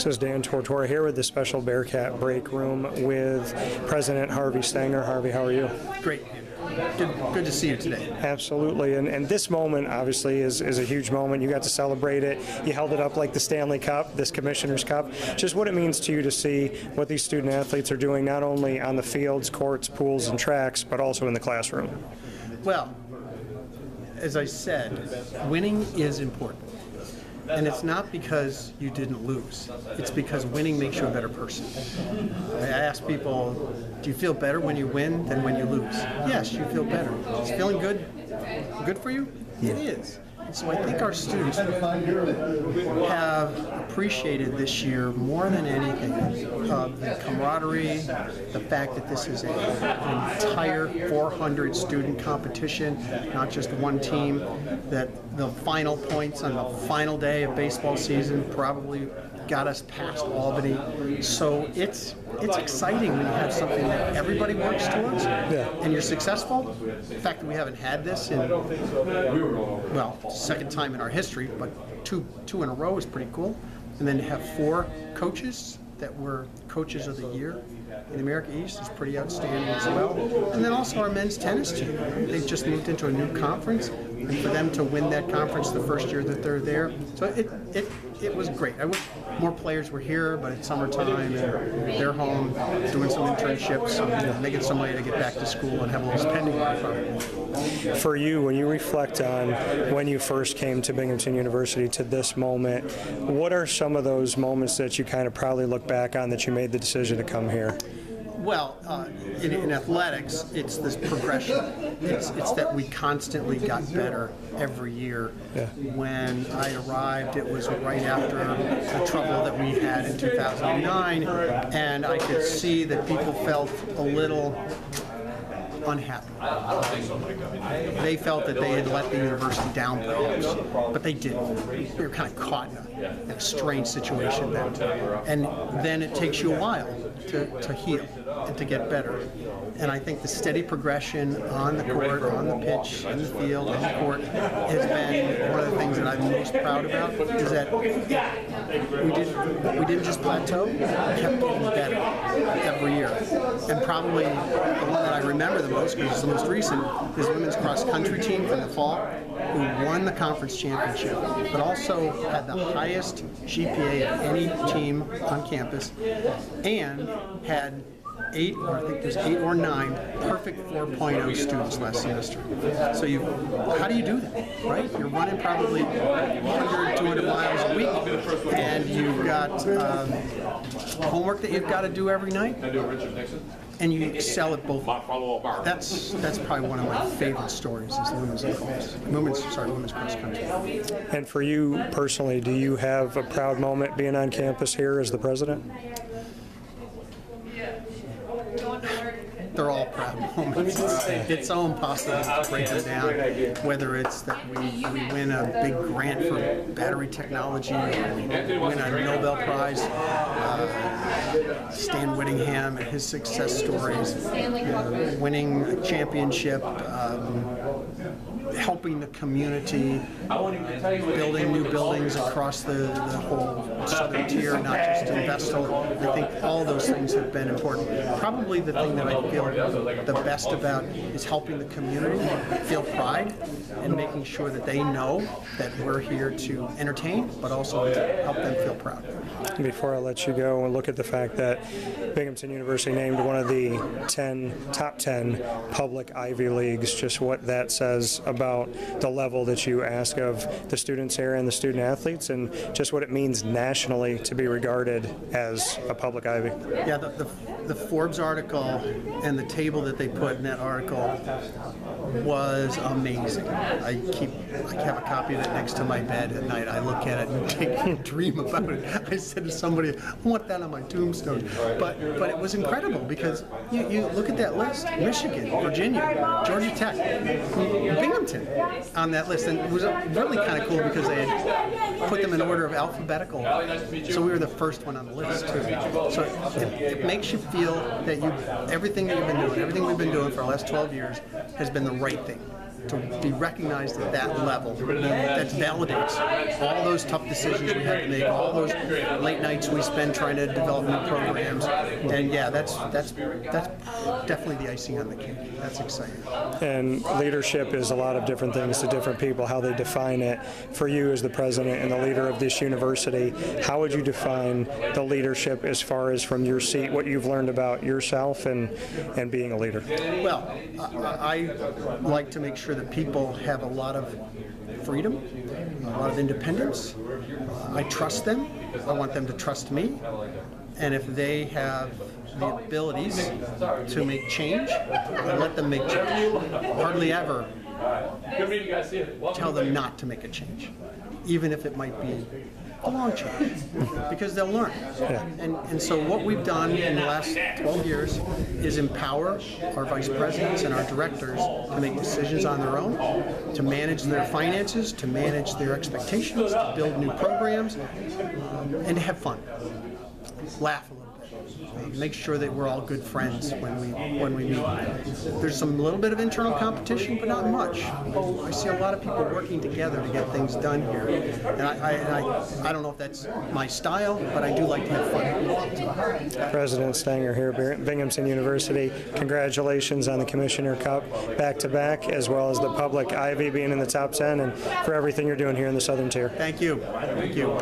This is Dan Tortora here with the special Bearcat Breakroom with President Harvey Stenger. Harvey, how are you? Great. Good to see you today. Absolutely, and this moment obviously is a huge moment. You got to celebrate it. You held it up like the Stanley Cup, this Commissioner's Cup. Just what it means to you to see what these student athletes are doing, not only on the fields, courts, pools, and tracks, but also in the classroom. Well, as I said, winning is important. And it's not because you didn't lose. It's because winning makes you a better person. I ask people, do you feel better when you win than when you lose? Yes, you feel better. Is feeling good for you? It is. And so I think our students have appreciated this year more than anything the camaraderie, the fact that this is an entire 400 student competition, not just one team, that the final points on the final day of baseball season probably got us past Albany. So it's exciting when you have something that everybody works towards, and you're successful. The fact that we haven't had this in, well, second time in our history, but two in a row is pretty cool. And then to have 4 coaches that were coaches of the year in America East is pretty outstanding as well. And then also our men's tennis team. They've just moved into a new conference, and for them to win that conference the first year that they're there, so it was great. I wish more players were here, but it's summertime and they're home doing some internships, and they get some way to get back to school and have a little spending money. For you, when you reflect on when you first came to Binghamton University to this moment, what are some of those moments that you kind of proudly look back on that you made the decision to come here? Well, in athletics, it's this progression. It's that we constantly got better every year. Yeah. When I arrived, it was right after the trouble that we had in 2009, and I could see that people felt a little unhappy. They felt that they had let the university down, perhaps, but they didn't. We were kind of caught in a strange situation then. And then it takes you a while to heal and to get better. And I think the steady progression on the court, on the pitch, in the field, on the court, has been one of the things that I'm most proud about, is that we didn't just plateau, we kept getting better every year. And probably the one that I remember the most, because it's the most recent, is the women's cross-country team from the fall, who won the conference championship, but also had the highest GPA of any team on campus, and had 8 or 9 perfect 4.0 students last semester. So how do you do that, right? You're running probably 100, 200 miles a week, and you've got homework that you've got to do every night, and you excel at both. That's probably one of my favorite stories, is the women's cross country. And for you personally, do you have a proud moment being on campus here as the president? They're all proud moments. It's so impossible to break them down, whether it's that we win a big grant for battery technology, or we win a Nobel Prize, Stan Whittingham and his success stories, winning a championship, helping the community, building new buildings across the whole southern tier, not just in Vestal. I think all those things have been important. Probably the thing that I feel the best about is helping the community feel pride and making sure that they know that we're here to entertain, but also to help them feel proud. Before I let you go, and look at the fact that Binghamton University named one of the top 10 public Ivy Leagues, just what that says about the level that you ask of the students here and the student athletes, and just what it means nationally to be regarded as a public Ivy. Yeah, the Forbes article and the table that they put in that article was amazing. I have a copy of it next to my bed at night. I look at it and dream about it. I said to somebody, I want that on my tombstone. But it was incredible, because you look at that list: Michigan, Virginia, Georgia Tech, Binghamton on that list. And it was really kind of cool because they had put them in order of alphabetical. So we were the first one on the list too. So it makes you feel that everything that you've been doing, everything we've been doing for the last 12 years has been the right thing. to be recognized at that level, that validates all those tough decisions we had to make, all those late nights we spend trying to develop new programs. And yeah, that's definitely the icing on the cake. That's exciting. And leadership is a lot of different things to different people, how they define it. For you as the president and the leader of this university, how would you define the leadership as far as from your seat, what you've learned about yourself and being a leader? Well, I like to make sure that people have a lot of freedom, a lot of independence. I trust them. I want them to trust me. And if they have the abilities to make change, I let them make change. Hardly ever tell them not to make a change, even if it might be a long change, because they'll learn. Yeah. And so what we've done in the last 12 years is empower our vice presidents and our directors to make decisions on their own, to manage their finances, to manage their expectations, to build new programs, and to have fun, laugh a little bit. Make sure that we're all good friends when we meet. There's some little bit of internal competition, but not much. I see a lot of people working together to get things done here, and I don't know if that's my style, but I do like to have fun. President Stenger here at Binghamton University. Congratulations on the Commissioner Cup back-to-back, as well as the public Ivy being in the top 10, and for everything you're doing here in the Southern Tier. Thank you. Thank you.